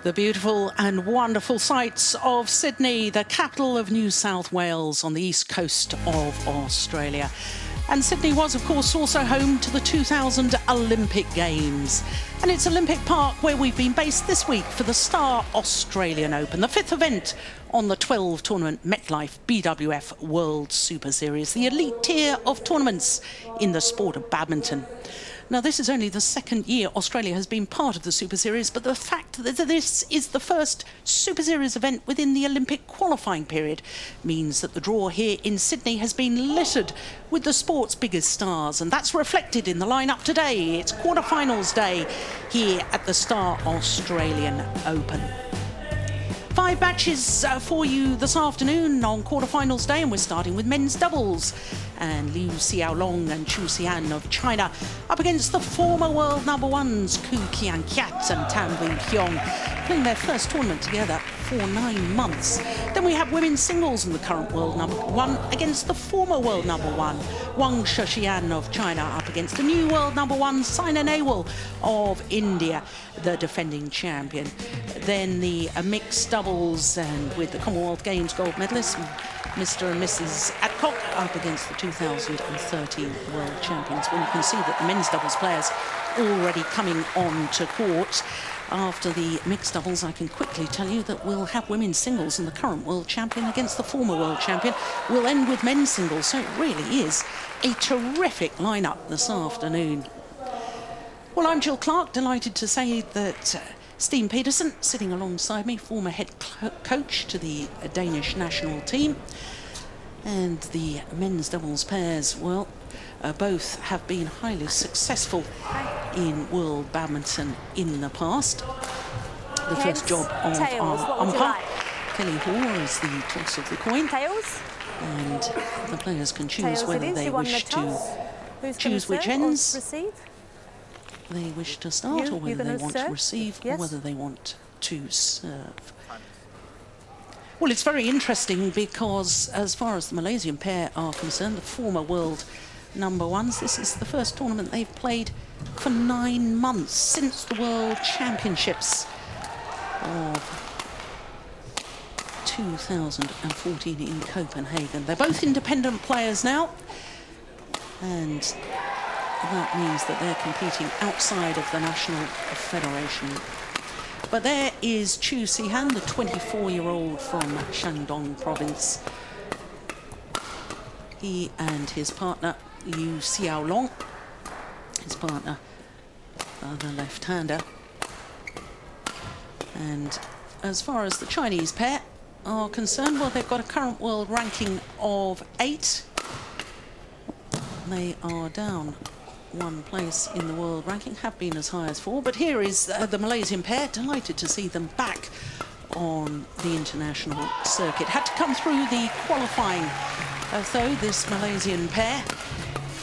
The beautiful and wonderful sights of Sydney, the capital of New South Wales on the east coast of Australia. And Sydney was, of course, also home to the 2000 Olympic Games. And it's Olympic Park where we've been based this week for the Star Australian Open, the fifth event on the 12 tournament MetLife BWF World Superseries, the elite tier of tournaments in the sport of badminton. Now, this is only the second year Australia has been part of the Super Series, but the fact that this is the first Super Series event within the Olympic qualifying period means that the draw here in Sydney has been littered with the sport's biggest stars, and that's reflected in the lineup today. It's quarterfinals day here at the Star Australian Open. 5 matches for you this afternoon on quarterfinals day, and we're starting with men's doubles. And Xiaolong and Zihan of China up against the former world number ones Keat and Heong, playing their first tournament together for 9 months. Then we have women's singles and the current world number one against the former world number one Xiaolong of China up against the new world number one Saina Nehwal of India, the defending champion. Then the mixed doubles, and with the Commonwealth Games gold medalists Mr. and Mrs. Adcock up against the 2013 World Champions. Well, you can see that the men's doubles players already coming on to court. After the mixed doubles, I can quickly tell you that we'll have women's singles and the current world champion against the former world champion. We'll end with men's singles, so it really is a terrific lineup this afternoon. Well, I'm Jill Clark, delighted to say that Steen Petersen, sitting alongside me, former head coach to the Danish national team. And the men's doubles pairs, well, both have been highly successful in world badminton in the past. The first job of our umpire, Kelly Hoare, is the toss of the coin. Tails. And the players can choose whether they wish to choose which ends they wish to start, or whether they want to receive, or whether they want to serve. Well, it's very interesting because as far as the Malaysian pair are concerned, the former world number ones, this is the first tournament they've played for 9 months since the World Championships of 2014 in Copenhagen. They're both independent players now, and that means that they're competing outside of the National Federation. But there is Zihan, the 24-year-old from Shandong province. He and his partner, Xiaolong, his partner, the left-hander. And as far as the Chinese pair are concerned, well, they've got a current world ranking of 8. They are down 1 place in the world ranking, have been as high as 4, but here is the Malaysian pair. Delighted to see them back on the international circuit. Had to come through the qualifying, though, this Malaysian pair,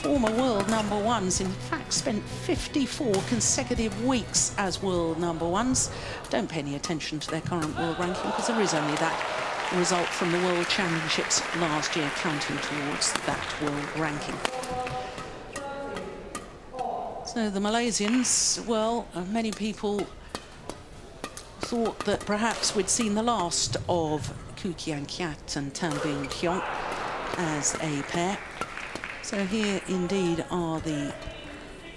former world number ones, in fact spent 54 consecutive weeks as world number ones. Don't pay any attention to their current world ranking, because there is only that result from the World Championships last year counting towards that world ranking. So the Malaysians, well, many people thought that perhaps we'd seen the last of Keat and Heong as a pair. So here indeed are the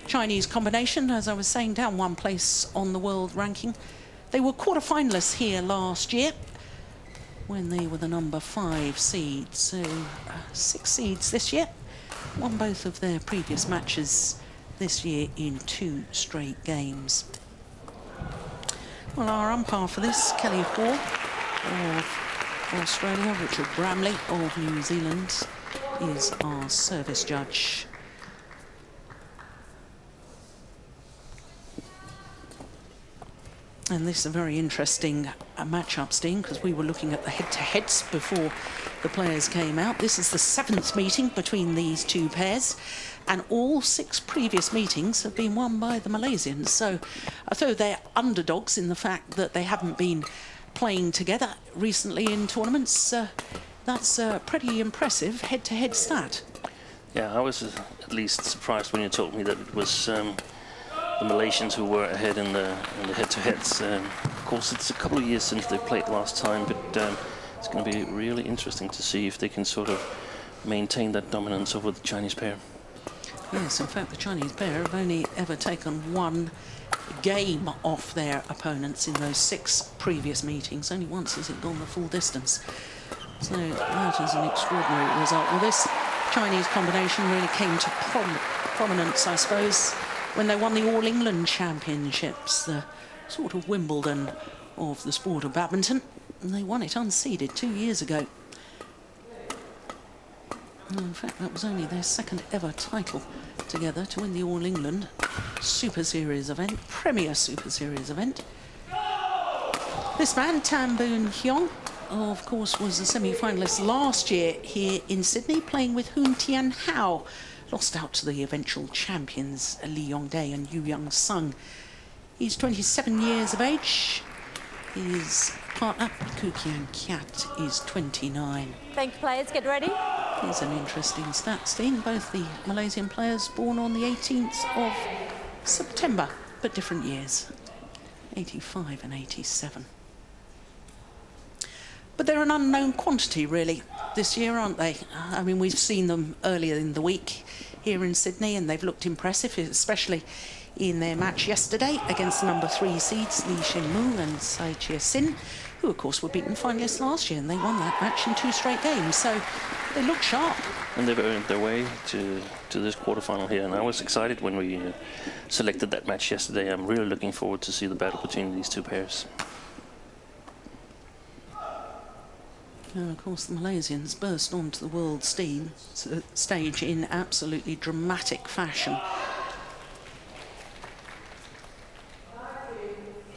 Chinese combination, as I was saying, down 1 place on the world ranking. They were quarterfinalists here last year when they were the number 5 seed. So 6 seeds this year, won both of their previous matches this year in 2 straight games. Well, our umpire for this, Kelly Hoare of Australia, Richard Bramley of New Zealand, is our service judge. And this is a very interesting match-up, Steen, because we were looking at the head-to-heads before the players came out. This is the 7th meeting between these 2 pairs, and all 6 previous meetings have been won by the Malaysians. So, although they're underdogs in the fact that they haven't been playing together recently in tournaments, that's a pretty impressive head-to-head stat. Yeah, I was at least surprised when you told me that it was the Malaysians who were ahead in the head-to-heads. course, it's a couple of years since they played last time, but it's going to be really interesting to see if they can sort of maintain that dominance over the Chinese pair. Yes, in fact, the Chinese pair have only ever taken one game off their opponents in those 6 previous meetings. Only once has it gone the full distance. So that is an extraordinary result. Well, this Chinese combination really came to prominence, I suppose, when they won the All England Championships, the sort of Wimbledon of the sport of badminton. And they won it unseeded 2 years ago. In fact, that was only their 2nd ever title together to win the All England Super Series event, Premier Super Series event. This man, Boon Heong, of course, was a semi-finalist last year here in Sydney, playing with Hoon Hao. Lost out to the eventual champions, Lee Yong-dae and Yu Young-sung. He's 27 years of age. His partner, Keat, is 29. Thank you, players. Get ready. Here's an interesting stat, Steen. Both the Malaysian players born on the 18th of September, but different years, 85 and 87. But they're an unknown quantity, really, this year, aren't they? I mean, we've seen them earlier in the week here in Sydney, and they've looked impressive, especially in their match yesterday against the number 3 seeds, Lee Shin-mu and Sai Chia-sin, who, of course, were beaten finalists last year, and they won that match in 2 straight games. So they look sharp. And they've earned their way to this quarterfinal here, and I was excited when we selected that match yesterday. I'm really looking forward to see the battle between these 2 pairs. And of course, the Malaysians burst onto the world stage in absolutely dramatic fashion.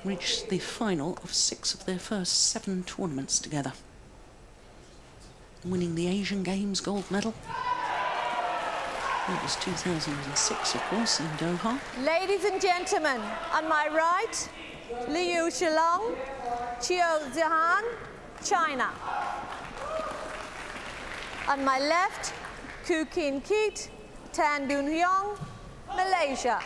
Reached the final of 6 of their first 7 tournaments together. Winning the Asian Games gold medal. That was 2006, of course, in Doha. Ladies and gentlemen, on my right, Liu Xiaolong, Zihan, China. On my left, Kien Keat, Boon Heong, Malaysia.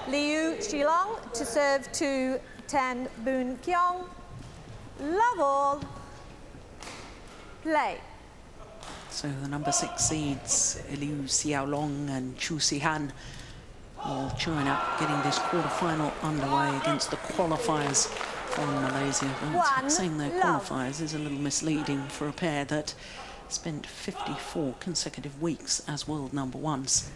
Liu Xiaolong to serve to Boon Heong. Love all. Play. So the number 6 seeds, Liu Xiaolong and Zihan, of China, getting this quarterfinal underway against the qualifiers from Malaysia. But saying they're qualifiers is a little misleading for a pair that spent 54 consecutive weeks as world number 1s.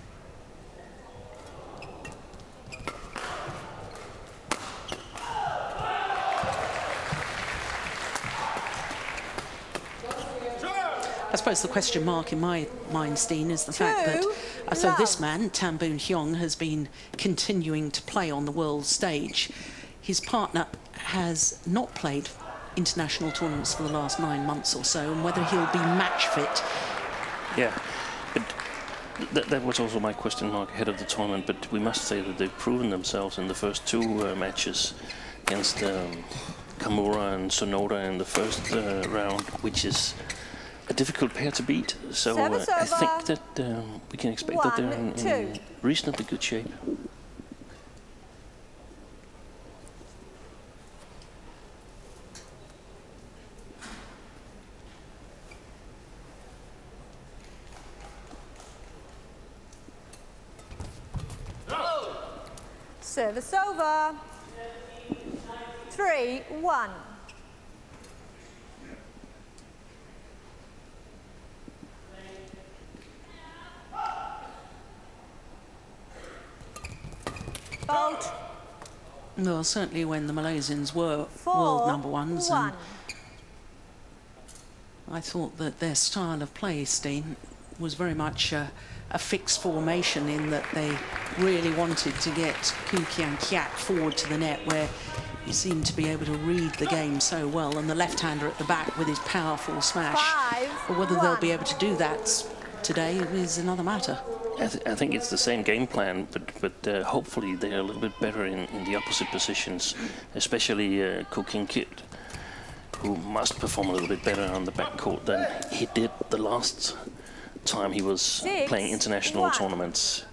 I suppose the question mark in my mind, Steen, is the fact that so this man, Boon Heong, has been continuing to play on the world stage. His partner has not played international tournaments for the last 9 months or so, and whether he'll be match fit. Yeah, but that was also my question mark ahead of the tournament, but we must say that they've proven themselves in the first 2 matches against Kamura and Sonoda in the first round, which is a difficult pair to beat. So I think that we can expect that they're in reasonably good shape. Service over. 3-1. Bolt. Well, certainly when the Malaysians were world number 1s, and I thought that their style of play, Steen, was very much a fixed formation, in that they really wanted to get Keat forward to the net, where he seemed to be able to read the game so well, and the left-hander at the back with his powerful smash. But whether they'll be able to do that today is another matter. I think it's the same game plan, but hopefully they're a little bit better in the opposite positions, especially Keat, who must perform a little bit better on the backcourt than he did the last time he was playing international tournaments.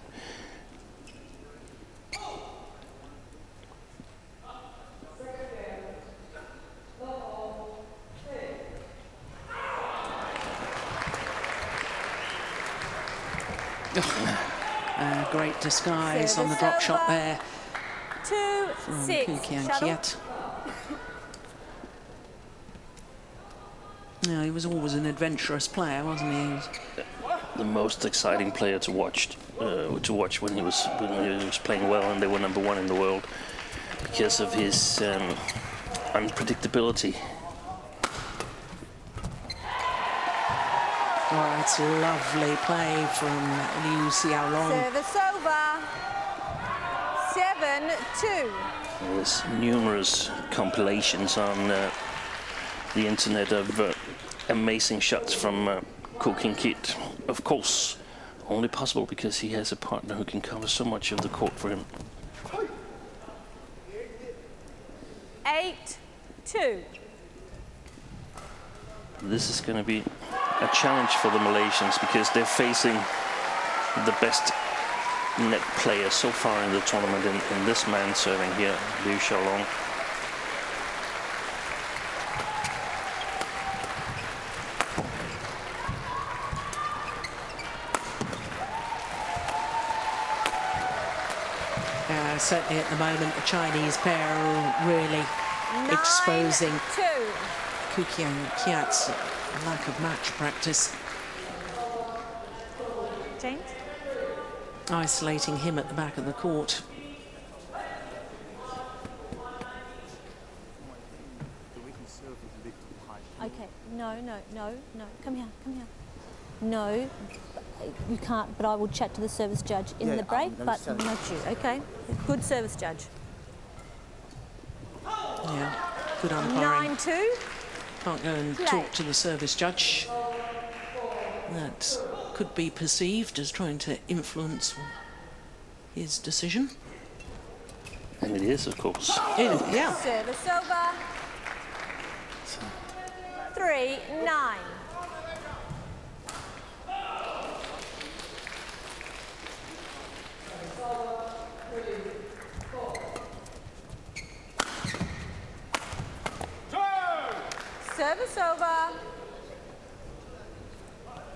Great disguise on the drop shot there 2-6. from Kien Shuttle. Keat. Yeah, he was always an adventurous player, wasn't he? The most exciting player to watch when he was playing well, and they were #1 in the world because of his unpredictability. Oh, it's a lovely play from Liu Xiaolong. Service over. 7-2. There's numerous compilations on the internet of amazing shots from Keat. Of course, only possible because he has a partner who can cover so much of the court for him. 8-2. This is going to be a challenge for the Malaysians because they're facing the best net player so far in the tournament in this man serving here, Liu Xiaolong. Certainly at the moment, the Chinese pair are really exposing 9-2. Kien Keat's lack of match practice, James. isolating him at the back of the court. Okay, no. Come here. No, you can't, but I will chat to the service judge in the break, but not you, okay? Good service judge. Yeah, good umpiring. 9-2. Can't go and Play. talk to the service judge. That could be perceived as trying to influence his decision. And it is, of course. Yeah. Service over. 3-9. Service over.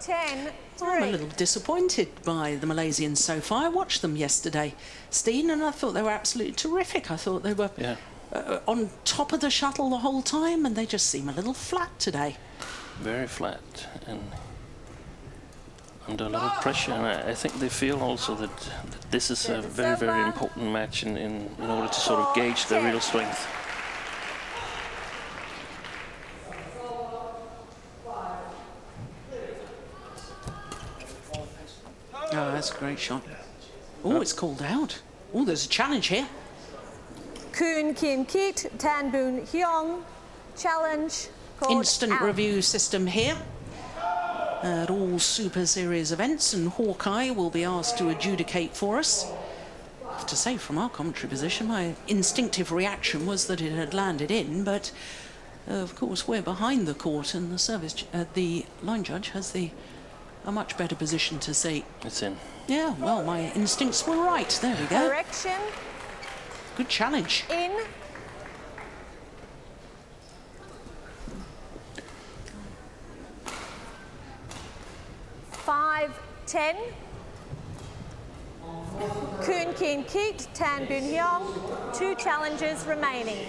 10-3. I'm a little disappointed by the Malaysians so far. I watched them yesterday, Steen, and I thought they were absolutely terrific. I thought they were on top of the shuttle the whole time, and they just seem a little flat today. Very flat and under a lot of pressure. And I think they feel also that this is a very, very important match in order to sort of gauge their real strength. Oh, that's a great shot. Oh, it's called out. Oh, there's a challenge here. Kien Keat, Boon Heong. Challenge called Instant out. review system here at all Super Series events, and Hawkeye will be asked to adjudicate for us. I have to say, from our commentary position, my instinctive reaction was that it had landed in, but of course we're behind the court, and the line judge has a much better position to see. It's in. Yeah, well, my instincts were right. There we go. Correction. Good challenge. In. (5-10). Kien Keat, Boon Heong. 2 challenges remaining.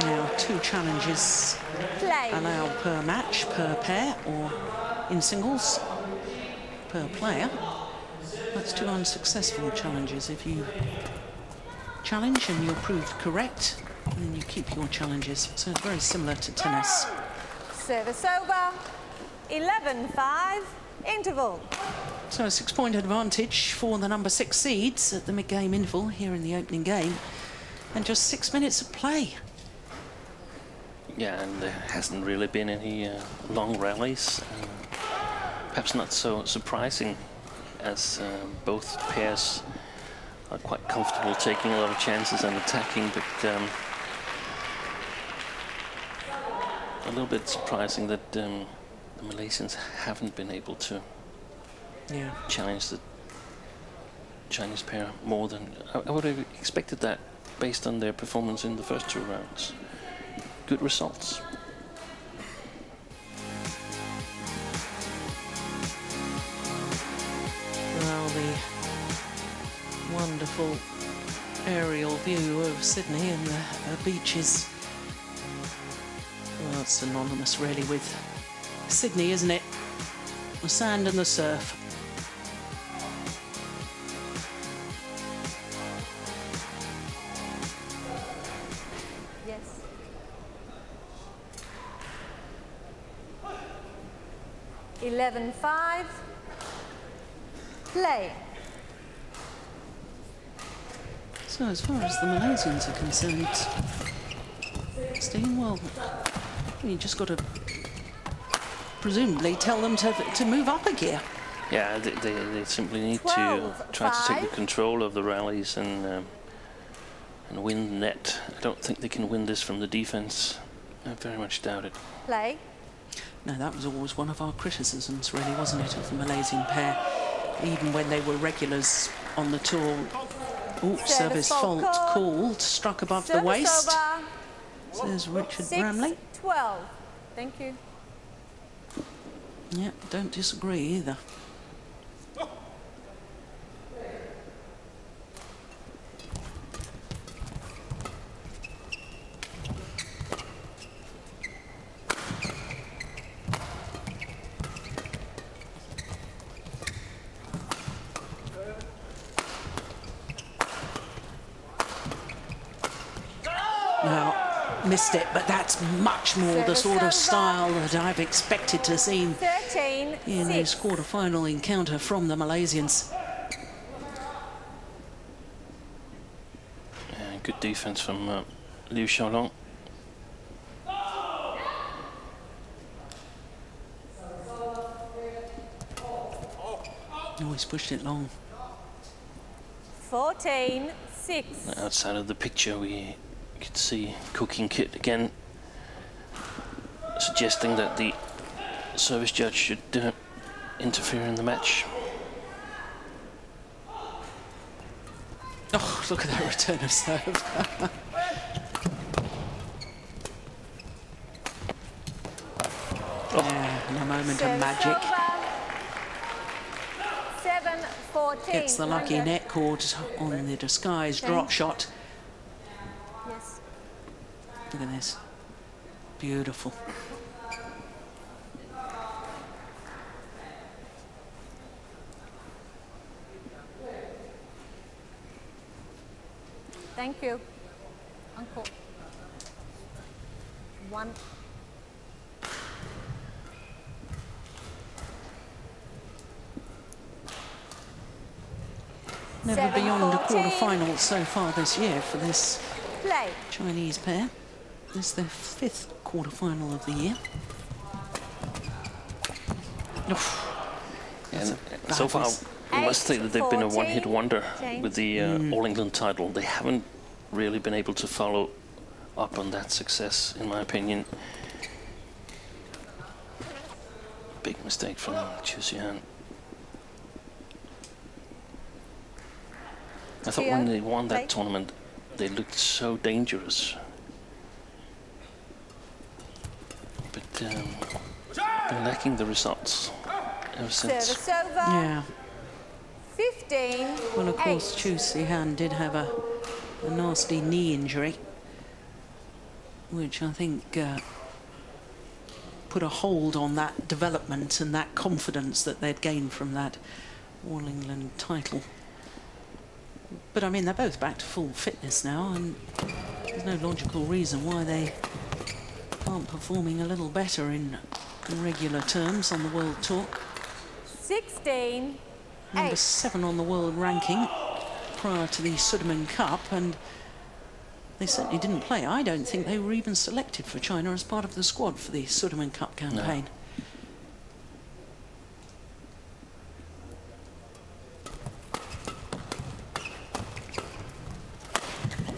Now, 2 challenges Play. allowed per match, per pair, or in singles, per player. That's 2 unsuccessful challenges. If you challenge and you're proved correct, then you keep your challenges. So it's very similar to tennis. Service over. 11-5. Interval. So a 6-point advantage for the number 6 seeds at the mid-game interval here in the opening game. And just 6 minutes of play. Yeah, and there hasn't really been any long rallies. Perhaps not so surprising, as both pairs are quite comfortable taking a lot of chances and attacking, but a little bit surprising that the Malaysians haven't been able to challenge the Chinese pair more than I would have expected that based on their performance in the first 2 rounds. Good results. beautiful aerial view of Sydney and the beaches. Well, it's synonymous really with Sydney, isn't it? The sand and the surf. Yes. (11-5). Play. So as far as the Malaysians are concerned, Steen, well, you just got to presumably tell them to move up a gear. Yeah, they simply need to try to take the control of the rallies and win the net. I don't think they can win this from the defense. I very much doubt it. Play. No, that was always one of our criticisms, really, wasn't it, of the Malaysian pair, even when they were regulars on the tour. Oh, service fault called, struck above the waist, says Richard Bramley. 6-12. Thank you. Yeah, don't disagree either. Well, missed it, but that's much more the sort of style that I've expected to see in this quarter-final encounter from the Malaysians. Good defense from Liu Xiaolong. Oh, he's pushed it long. 14-6. Outside of the picture, we could see Keat again suggesting that the service judge should interfere in the match. Oh, look at that return of serve. Yeah, in a moment of magic. 7-14. Gets the lucky net cord on the disguised drop shot. Yes. Look at this. Beautiful. Thank you, Uncle. 1. Never beyond a quarter-final so far this year for this Play. Chinese pair. This is their 5th quarter-final of the year. And so far, we must say that they've been a one-hit wonder with the All England title. They haven't really been able to follow up on that success, in my opinion. Big mistake from Zihan. I thought when they won that tournament, they looked so dangerous. But been lacking the results ever since. Service over. Yeah. 15. Well, of course, Zihan did have a nasty knee injury, which I think put a hold on that development and that confidence that they'd gained from that All England title. But I mean, they're both back to full fitness now, and there's no logical reason why they aren't performing a little better in regular terms on the World Tour. 16. Number 7 on the world ranking prior to the Sudirman Cup, and they certainly didn't play. I don't think they were even selected for China as part of the squad for the Sudirman Cup campaign. No.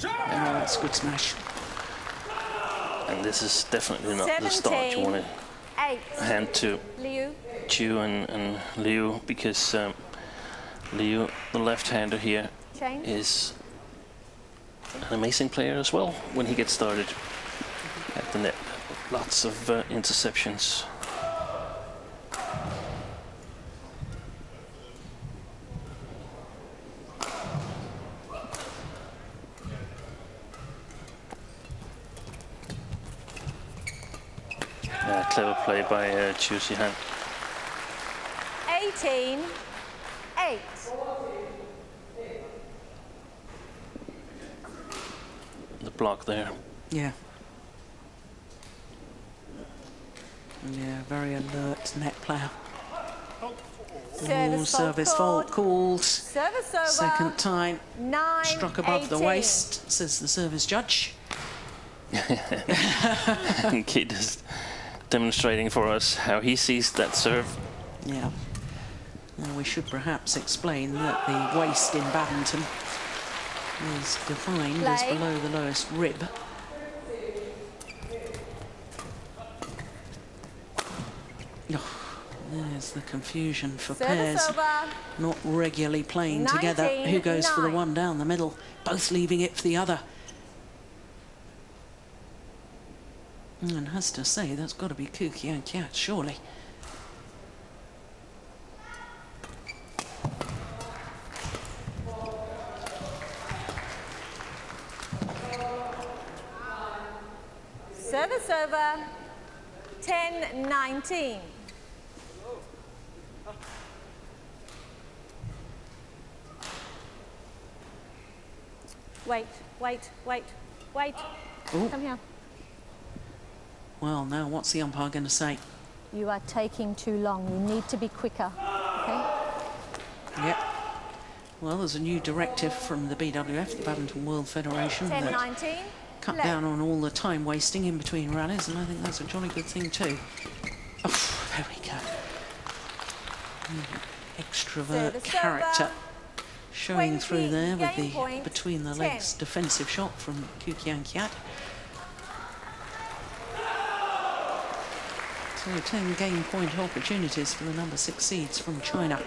Oh, that's a good smash. And this is definitely not the start you want to hand to Chu and Liu, because Liu, the left-hander here, is an amazing player as well when he gets started at the net. Lots of interceptions. clever play by Zihan. 18-8. The block there. Yeah. Yeah, very alert net player. Service fault called. Service over. Second time. 9-18. Struck above the waist, says the service judge. Keat is demonstrating for us how he sees that serve. Yeah. Now we should perhaps explain that the waist in badminton is defined as below the lowest rib. Oh, there's the confusion for pairs not regularly playing together. Who goes for the one down the middle? Both leaving it for the other. And has to say, that's got to be Keat and Keat, surely. Service over. 10-19. Wait, wait, wait, wait. Ooh. Come here. Well, now what's the umpire going to say? You are taking too long. You need to be quicker. Okay? Yep. Well, there's a new directive from the BWF, the Badminton World Federation, that 10-19. cut down on all the time wasting in between rallies, and I think that's a jolly good thing too. Oh, there we go. Extrovert character showing through there with the between the legs defensive shot from Kien Keat. So 10 game point opportunities for the number 6 seeds from China.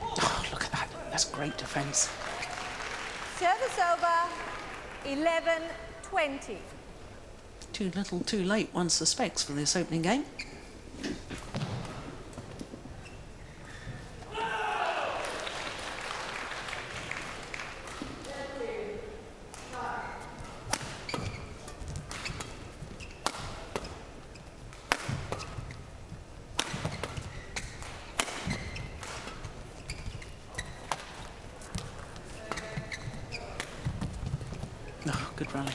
Oh, look at that. That's great defense. Service over. 11-20. Too little, too late, one suspects, for this opening game. Oh, good rally.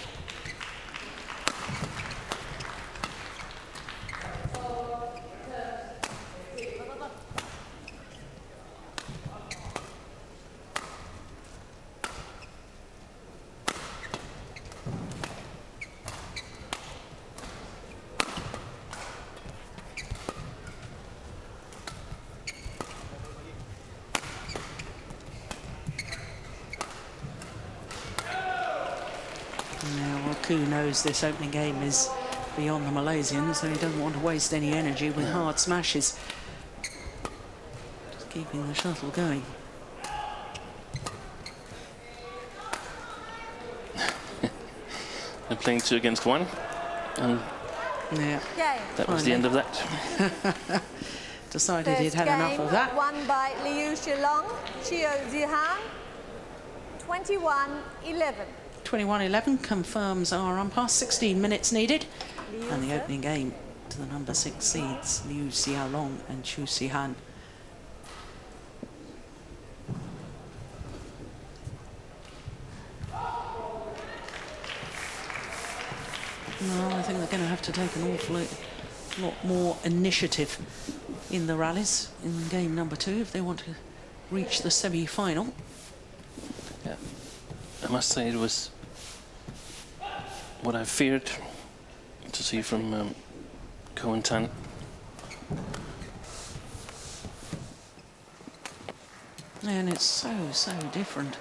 Who knows this opening game is beyond the Malaysians, so he doesn't want to waste any energy with hard smashes. Just keeping the shuttle going. They're playing 2 against 1, and yeah, that was the end of that. Decided he'd had enough of that. Won by Xiaolong, Zihan. 21-11. 21-11 confirms our umpire. 16 minutes needed. And the opening game to the number 6 seeds, Xiaolong and Zihan. No, I think they're going to have to take an awful lot more initiative in the rallies in game number 2 if they want to reach the semi-final. Yeah, I must say it was what I feared to see from Cohen Tan. And it's so different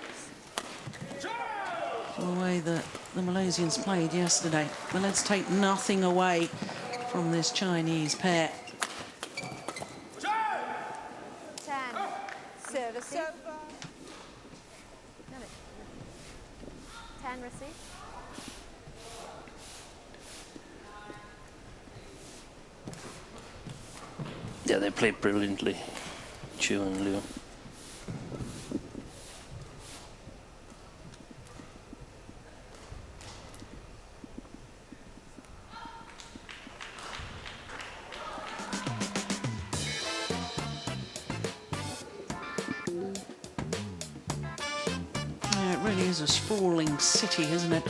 from the way that the Malaysians played yesterday. But let's take nothing away from this Chinese pair. 10. Service over. 10 receive. Yeah, they played brilliantly, Chu and Liu. really is a sprawling city, isn't it?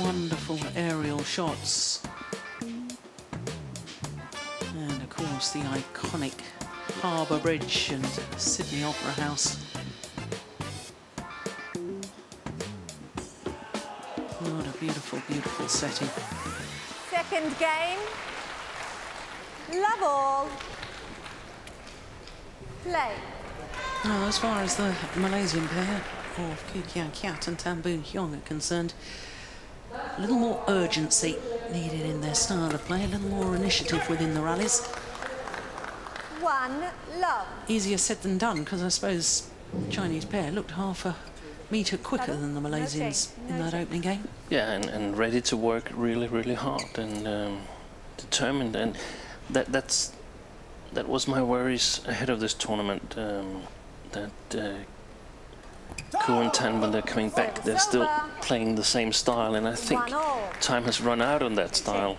Wonderful aerial shots. And of course the iconic Harbour Bridge and Sydney Opera House. What a beautiful, beautiful setting. Second game. Love all. Play. Now, as far as the Malaysian pair of Keat and Boon Heong are concerned, a little more urgency needed in their style of play, a little more initiative within the rallies. 1-love. Easier said than done, because I suppose the Chinese pair looked half a metre quicker than the Malaysians in that opening game. Yeah, and ready to work really, really hard and determined. And that was my worries ahead of this tournament. That Ku and Tan, when they're coming back, they're still playing the same style, and I think time has run out on that style.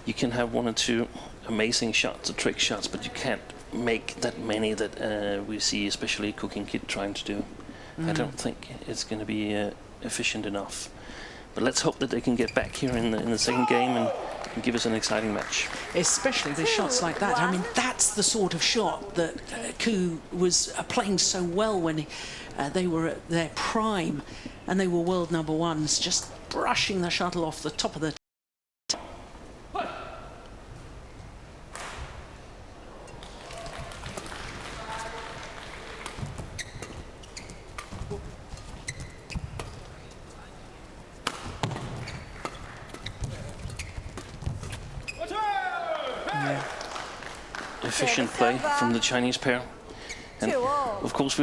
You can have one or two amazing shots or trick shots, but you can't make that many that we see, especially Ku and Keat trying to do. I don't think it's going to be efficient enough. But let's hope that they can get back here in the second game and give us an exciting match. Especially with shots like that. I mean, that's the sort of shot that Ku was playing so well when they were at their prime and they were world number ones, just brushing the shuttle off the top of the... Efficient play from the Chinese pair. And of course,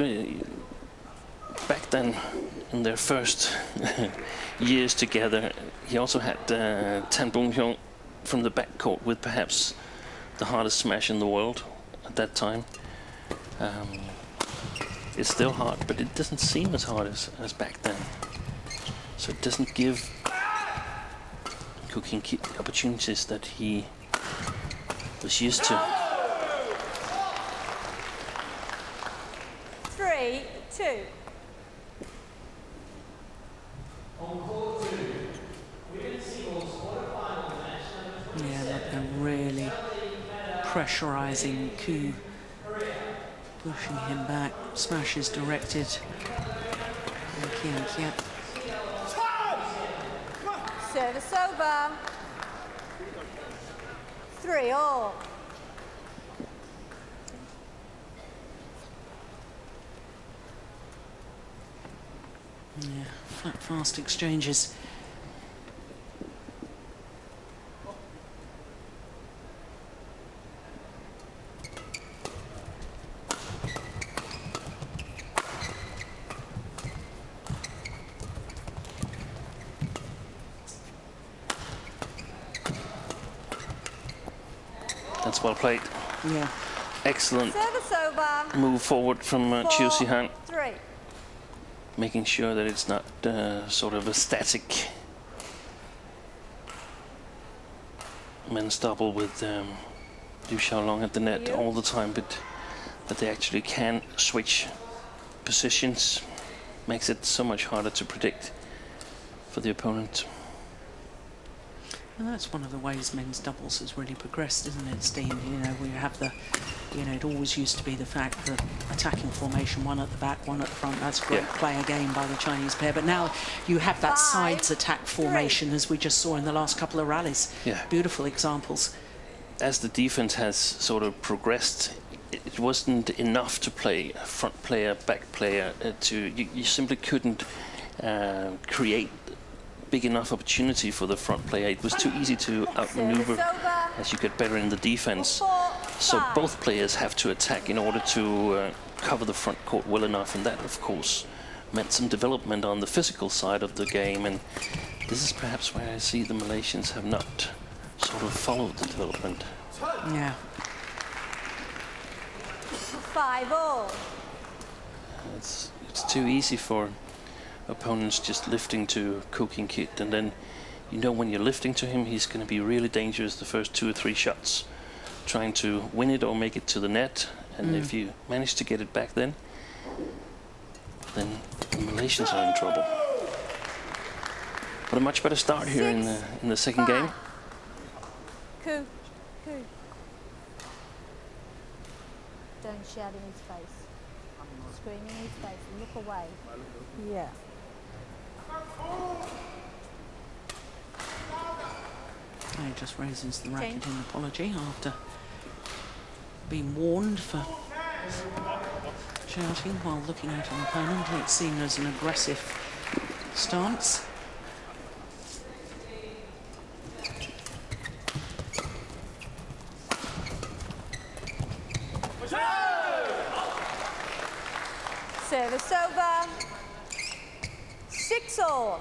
back then, in their first years together, he also had Tan Boon Heong from the backcourt with perhaps the hardest smash in the world at that time. It's still hard, but it doesn't seem as hard as back then. So it doesn't give Ku and Keat the opportunities that he was used to. 3-2. Yeah, look, they're really pressurising Ku, pushing him back. Smash is directed. And Kien. Service over. 3-all. Yeah, fast exchanges. That's well played. Yeah. Excellent Service over. move forward from Zihan. 4-3. Making sure that it's not sort of a static men's double with Xiaolong at the net all the time, but that they actually can switch positions. Makes it so much harder to predict for the opponent. And that's one of the ways men's doubles has really progressed, isn't it, Steen? You know, we have the, you know, it always used to be the fact that attacking formation, one at the back, one at the front, that's a great play again by the Chinese pair. But now you have that sides attack formation, as we just saw in the last couple of rallies. Yeah. Beautiful examples. As the defense has sort of progressed, it wasn't enough to play front player, back player. You simply couldn't create big enough opportunity for the front player. It was too easy to outmaneuver as you get better in the defense. So both players have to attack in order to cover the front court well enough, and that of course meant some development on the physical side of the game, and this is perhaps where I see the Malaysians have not sort of followed the development. Yeah. 5-all. It's too easy for opponents just lifting to Ku and Keat, and then you know when you're lifting to him, he's going to be really dangerous the first 2 or 3 shots, trying to win it or make it to the net. And if you manage to get it back then The Malaysians are in trouble. But a much better start here in the second game. Coup. Don't shout in his face. Scream in his face. Look away. Yeah. He just raises the racket in apology after being warned for shouting while looking at an opponent. It's seen as an aggressive stance. Service over. 6-all.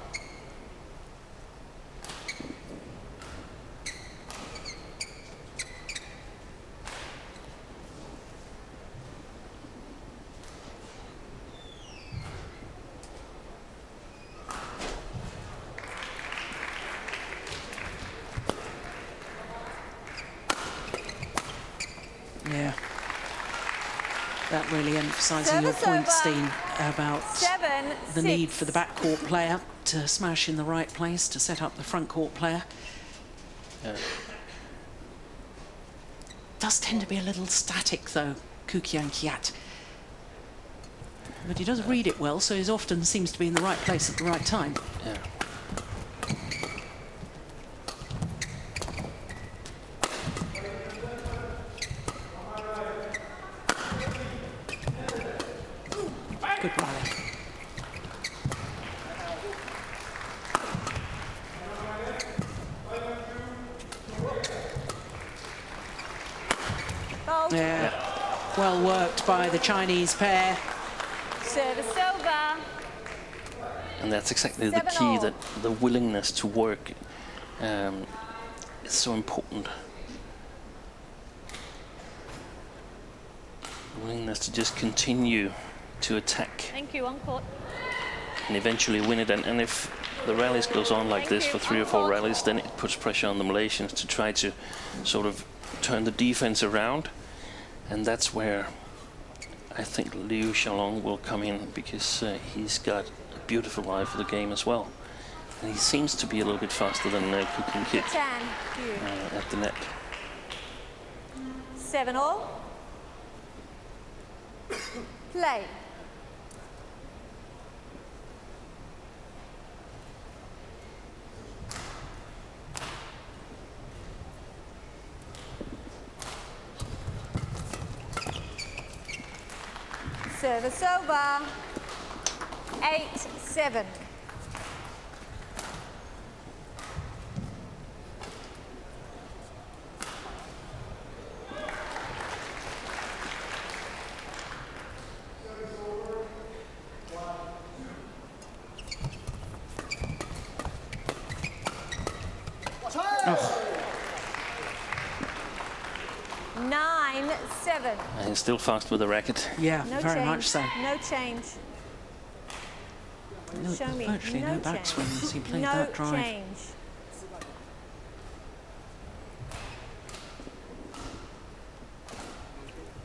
Yeah. That really emphasising your point, Steen, about the need for the backcourt player to smash in the right place to set up the front court player. Yeah. Does tend to be a little static though, Keat. But he does read it well, so he often seems to be in the right place at the right time. Yeah. Good rally. Yeah, well worked by the Chinese pair. Service over. And that's exactly the key, that the willingness to work is so important. The willingness to just continue to attack. Thank you, on court. And eventually win it. And if the rallies goes on like this for 3 or 4 rallies, then it puts pressure on the Malaysians to try to sort of turn the defense around. And that's where I think Xiaolong will come in, because he's got a beautiful eye for the game as well. And he seems to be a little bit faster than Keat at the net. 7-all. Play. Service over. 8-7. Oh. 9-7. And he's still fast with the racket. Yeah, No very change. much so. No change. Show me. Virtually no change. backswing as he played no that drive. change.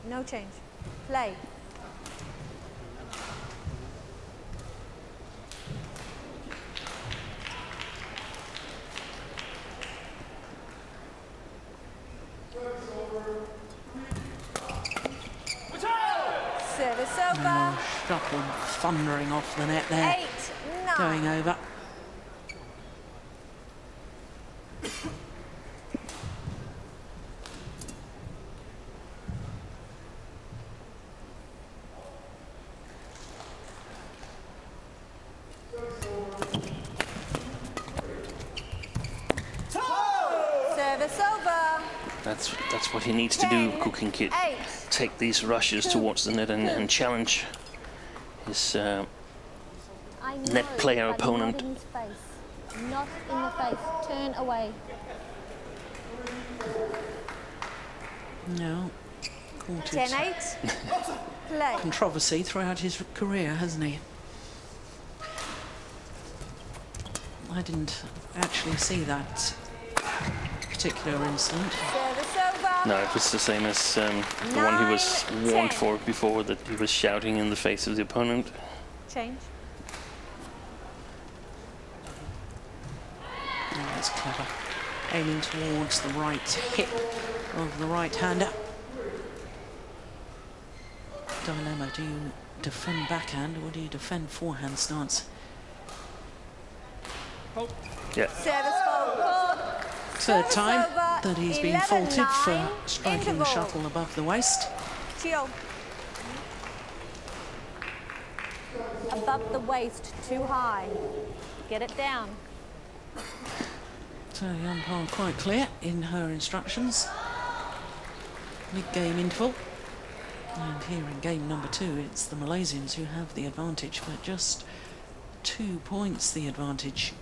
No change. Play. Service over. Shuttle thundering off the net there. 8-9. Going over. Service over. That's what he needs to do, Keat. 8. Take these rushes towards the net and challenge his I know, net player but opponent. Not in his face. Not in the face. Turn away. No. Courted 10-8. Play. controversy throughout his career, hasn't he? I didn't actually see that particular incident. Service over. No, it was the same as the one he was warned for before, that he was shouting in the face of the opponent. Change. Oh, that's clever. Aiming towards the right hip of the right-hander. Dilemma, do you defend backhand or do you defend forehand stance? Yeah. Service fault. Third time that he's been 11-9, faulted for striking the interval. shuttle above the waist. Chill. Above the waist, too high. Get it down. So the umpire quite clear in her instructions. Mid-game interval. And here in game number 2, it's the Malaysians who have the advantage, but just 2 points the advantage.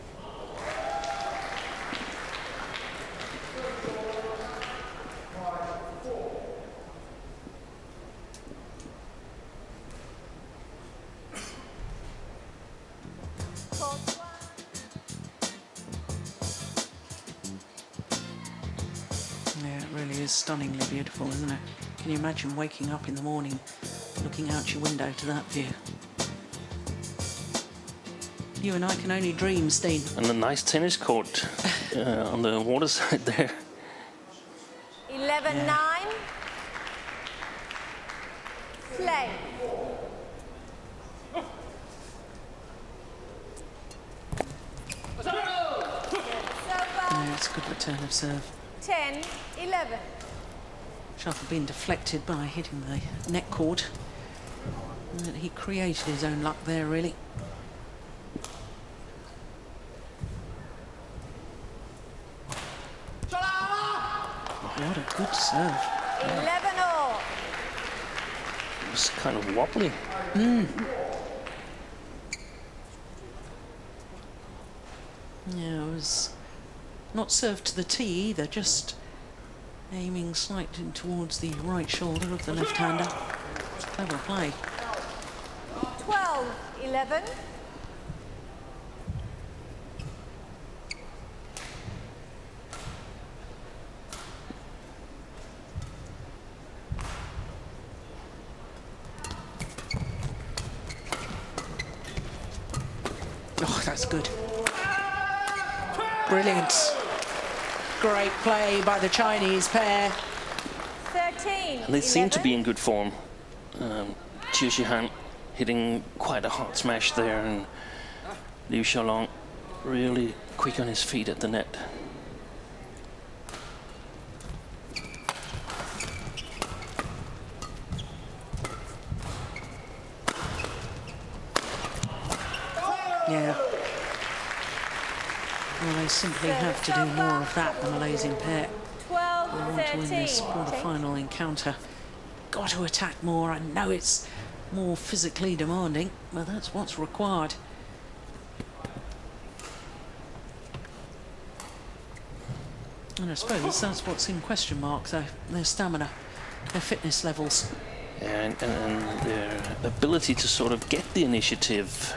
Yeah, it really is stunningly beautiful, isn't it? Can you imagine waking up in the morning, looking out your window to that view? You and I can only dream, Steen. And a nice tennis court on the water side there. 11-9. Play. Yeah, it's a good return of serve. 10-11. Shuttle being deflected by hitting the neck cord. And he created his own luck there, really. What a good serve. 11-all. It was kind of wobbly. Yeah, it was not served to the tee either, just aiming slightly towards the right shoulder of the left-hander. Clever play. 12-11. Oh, that's good. Brilliant. Great play by the Chinese pair. 13. And they seem to be in good form. Zihan hitting quite a hard smash there, and Xiaolong really quick on his feet at the net. Yeah. Well, they simply have to do more of that, the Malaysian pair. 12, They want to win this 13. quarter-final encounter. Got to attack more. I know it's more physically demanding, but that's what's required. And I suppose that's what's in question mark, though. Their stamina, their fitness levels. And their ability to sort of get the initiative.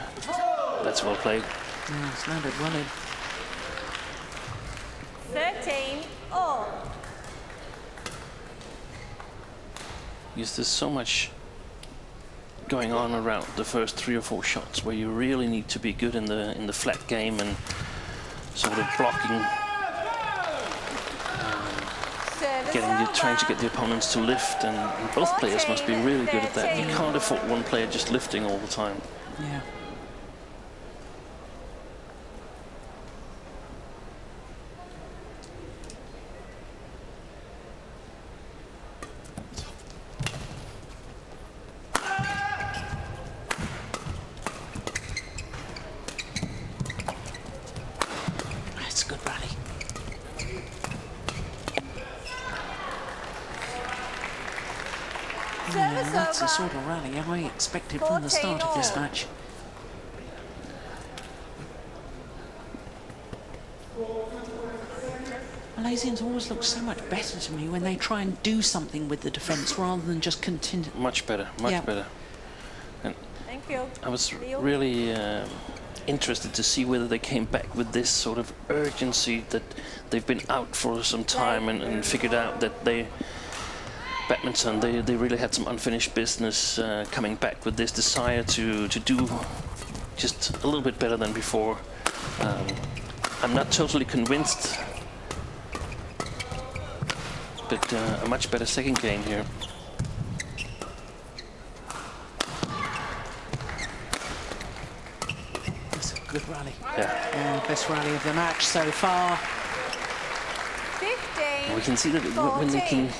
That's well played. Yeah, it's landed well in. 13 all. Because there's so much going on around the first 3 or 4 shots where you really need to be good in the flat game and sort of blocking, trying to get the opponents to lift, and both players must be really good at that. You can't afford one player just lifting all the time. Yeah. That's a good rally. Yeah, that's the sort of rally I expected from the start of this match. Malaysians always look so much better to me when they try and do something with the defence rather than just continue. Much better, much better. And Thank you. I was really interested to see whether they came back with this sort of urgency that they've been out for some time and figured out that badminton, they really had some unfinished business, coming back with this desire to do just a little bit better than before. I'm not totally convinced, but a much better second game here. That's a good rally. Yeah. Best rally of the match so far. 15, We can see that when they 14. can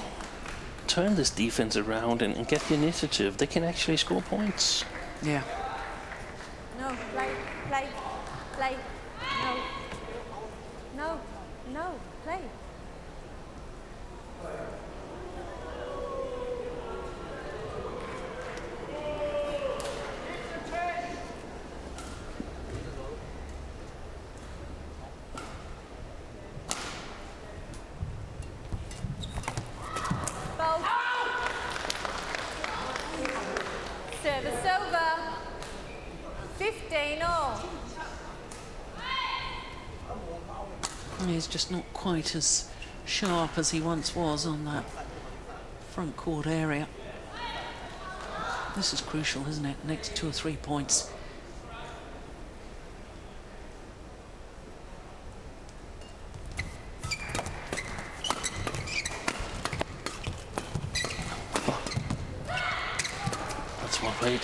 turn this defense around and get the initiative, they can actually score points. Yeah. No, play, play, play. No. No, no, play. Both. Service over. 15 all. He's just not quite as sharp as he once was on that front court area. This is crucial, isn't it? Next 2 or 3 points. That's well played.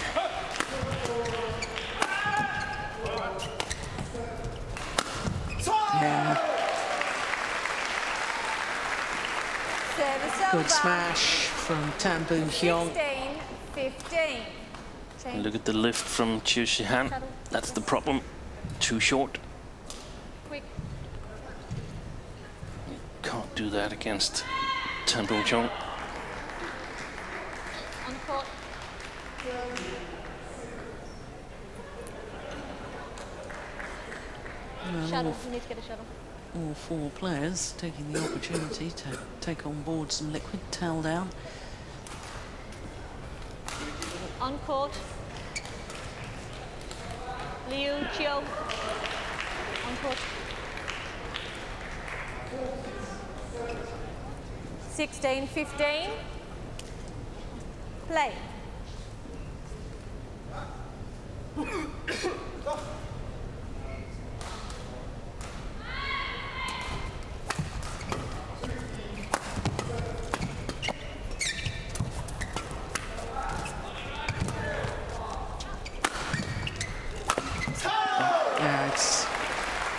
Yeah. Service Good over. smash from Boon Heong. 16, 15. Change. Look at the lift from Zihan. That's the problem. Too short. Quick. Can't do that against Boon Heong. On court. Shuttle. You need to get a shuttle. All 4 players taking the opportunity to take on board some liquid, towel down. On court. Liu Chiu. On court. 16, 15. Play. Yeah, it's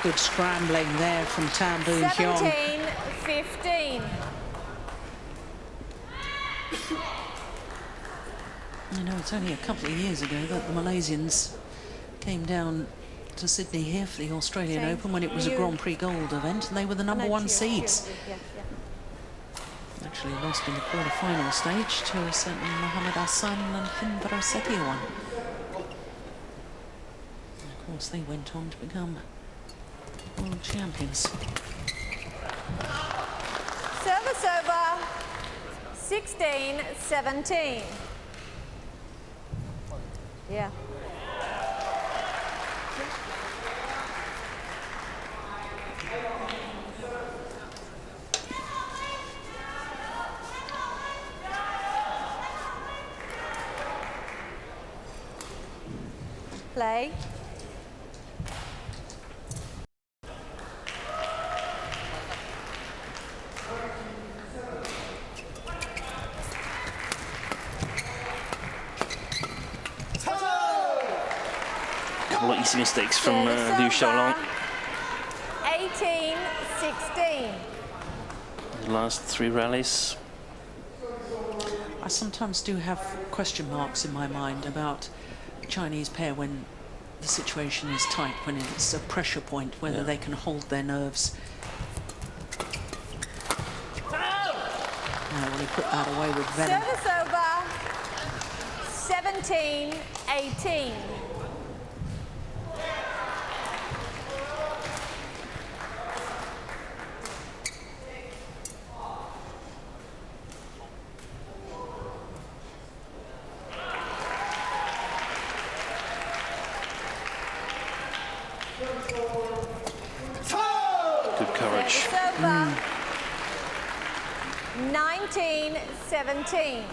good scrambling there from Boon Heong. 17, 15. You know, it's only a couple of years ago that the Malaysians came down to Sydney here for the Australian Change. Open when it was a You- Grand Prix Gold event, and they were the number No, 1 Chiu, seeds. Chiu, yeah, yeah. Actually lost in the quarter-final stage to a certain Mohammed Hassan and Hindra Setiawan. Of course, they went on to become world champions. Service over. 16, 17. Yeah. Play. Couple of easy mistakes from Service Liu over. Xiaolong. 18, 16. The last 3 rallies. I sometimes do have question marks in my mind about the Chinese pair when the situation is tight, when it's a pressure point, whether Yeah. they can hold their nerves. Now, when he put that away with venom. Service over. 17, 18. Good courage. Service over. 19, 17.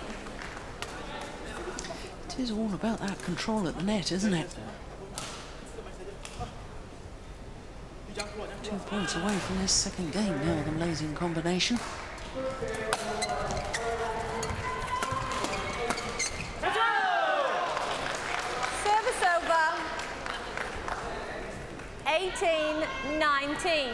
It is all about that control at the net, isn't it? 2 points away from this second game now, the Malaysian combination. Service over. 18-19.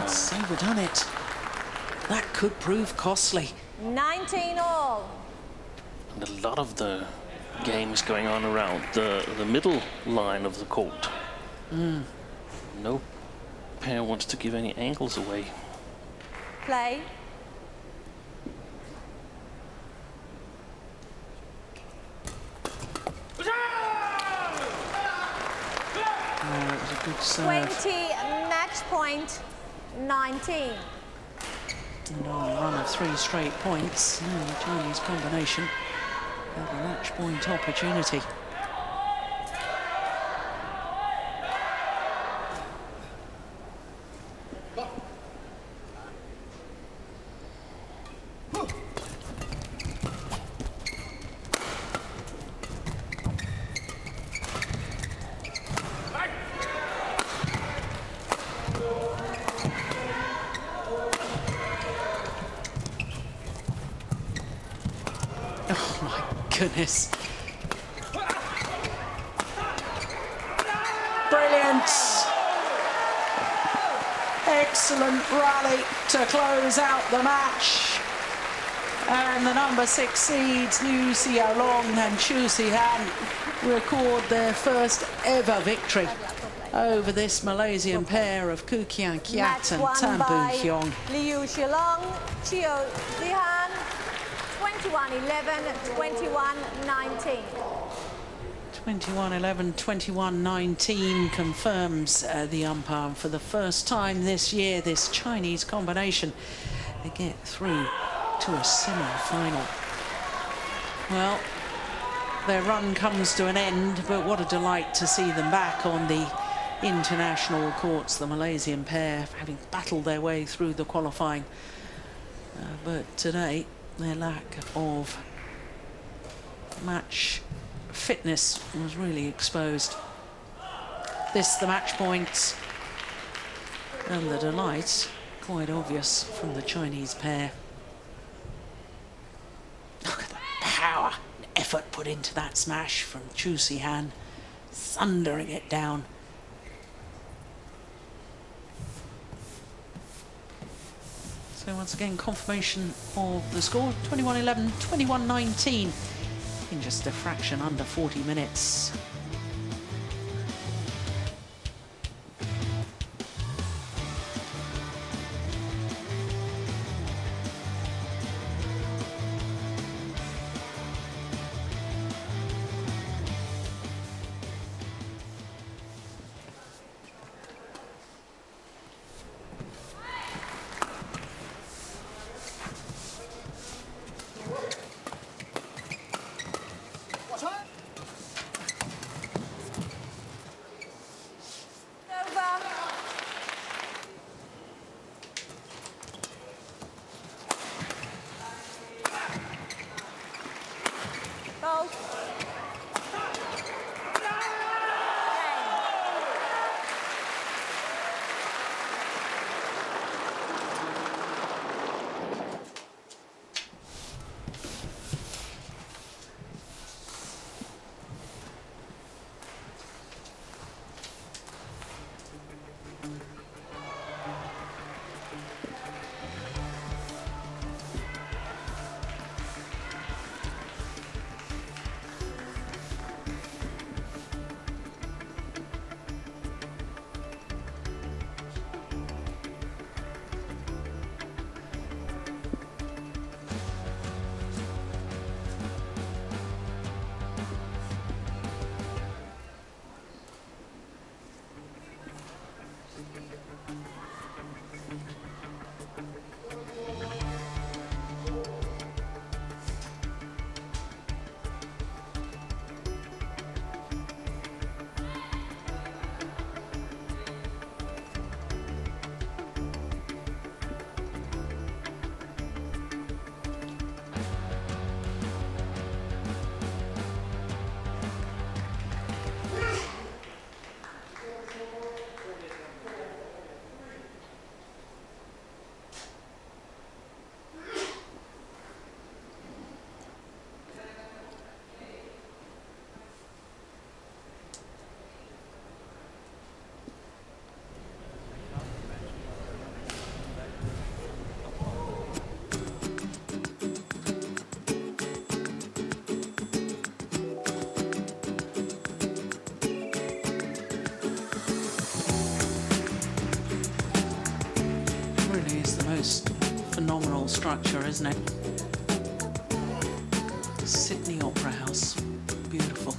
It's overdone it. That could prove costly. 19 all. And a lot of the game is going on around the middle line of the court. No pair wants to give any angles away. Play. Oh, it was a good serve. 20 match point. 19. And on a run of 3 straight points, now the Chinese combination have a match point opportunity. Oh my goodness. Brilliant. Excellent rally to close out the match. And the number 6 seeds, Liu Xiaolong and Zihan, record their first ever victory over this Malaysian pair of Kien, Keat Match and won Boon by Heong. Liu Xiaolong, Zihan, 21-11, 21-19. 21-11, 21-19 confirms the umpire. For the first time this year, this Chinese combination, they get through to a semi-final. Well, their run comes to an end, but what a delight to see them back on the international courts, the Malaysian pair, having battled their way through the qualifying. But today, their lack of match fitness was really exposed. This, the match points, and the delight, quite obvious from the Chinese pair. Look at the power and effort put into that smash from Zihan, thundering it down. So once again, confirmation of the score, 21-11, 21-19, in just a fraction under 40 minutes. most phenomenal structure, isn't it? Sydney Opera House. Beautiful.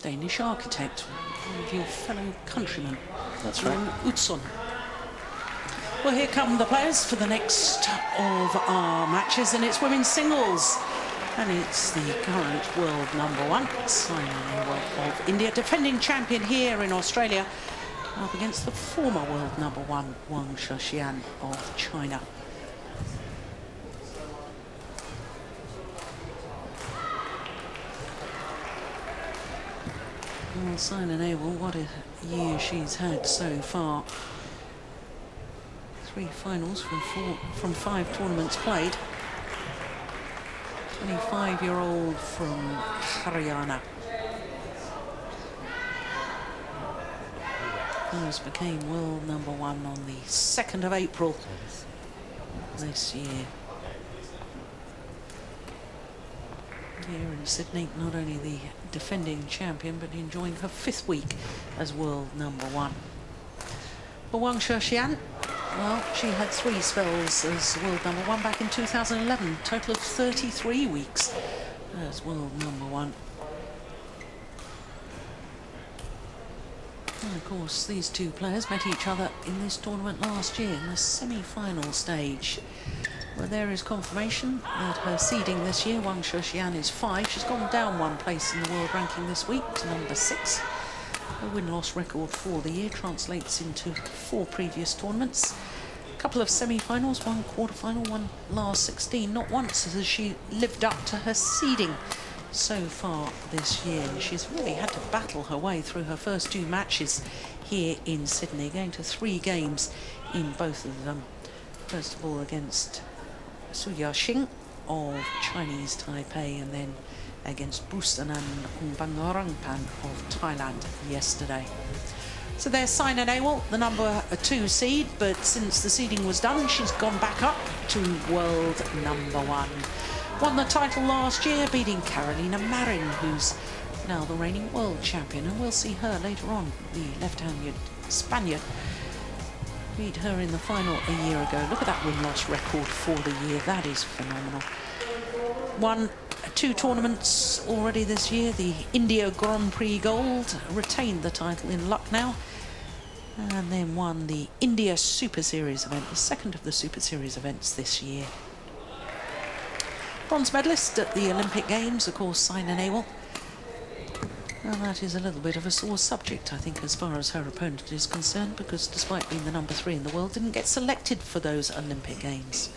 Danish architect, one of your fellow countrymen. That's right. Utzon. Well, here come the players for the next of our matches, and it's women's singles. And it's the current world #1, Saina Nehwal of India, defending champion here in Australia, up against the former world #1, Wang Xiaolong of China. Well, Saina Nehwal, what a year she's had so far. 3 finals from 5 tournaments played. 25-year-old from Haryana. First became world #1 on the 2nd of April this year. Here in Sydney, not only the defending champion, but enjoying her 5th week as world #1. For Wang Xiaolong, well, she had 3 spells as world #1 back in 2011, total of 33 weeks as world #1. And of course, these 2 players met each other in this tournament last year in the semi-final stage. Well, there is confirmation that her seeding this year, Wang Xiaolong, is 5. She's gone down 1 place in the world ranking this week to number 6. Her win-loss record for the year translates into 4 previous tournaments. A couple of semi-finals, 1 quarterfinal, 1 last 16. Not once has she lived up to her seeding so far this year. She's really had to battle her way through her first 2 matches here in Sydney, going to 3 games in both of them. First of all against Su Yaxing of Chinese Taipei, and then against Busanan Ongbangarangpan of Thailand yesterday. So there's Saina Nehwal, the #2 seed, but since the seeding was done, she's gone back up to world #1. Won the title last year, beating Carolina Marin, who's now the reigning world champion, and we'll see her later on. The left-handed Spaniard beat her in the final a year ago. Look at that win-loss record for the year. That is phenomenal. Won 2 tournaments already this year. The India Grand Prix Gold, retained the title in Lucknow, and then won the India Super Series event, the 2nd of the Super Series events this year. Bronze medalist at the Olympic Games, of course, Saina Nehwal. Well, that is a little bit of a sore subject, I think, as far as her opponent is concerned, because despite being the #3 in the world, didn't get selected for those Olympic Games.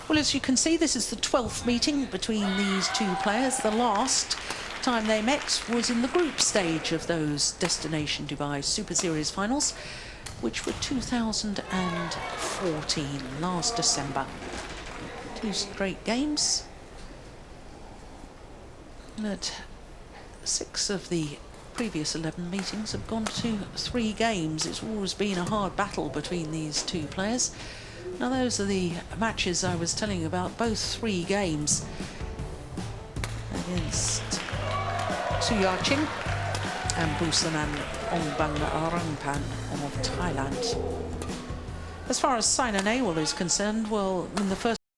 Well, as you can see, this is the 12th meeting between these 2 players. The last time they met was in the group stage of those Destination Dubai Super Series finals, which were 2014, last December. 2 straight games. But 6 of the previous 11 meetings have gone to 3 games. It's always been a hard battle between these 2 players. Now, those are the matches I was telling you about, both 3 games against Su Yaxing and Busanan Ongbangarangpan of Thailand. As far as Saina Nehwal is concerned, well, in the first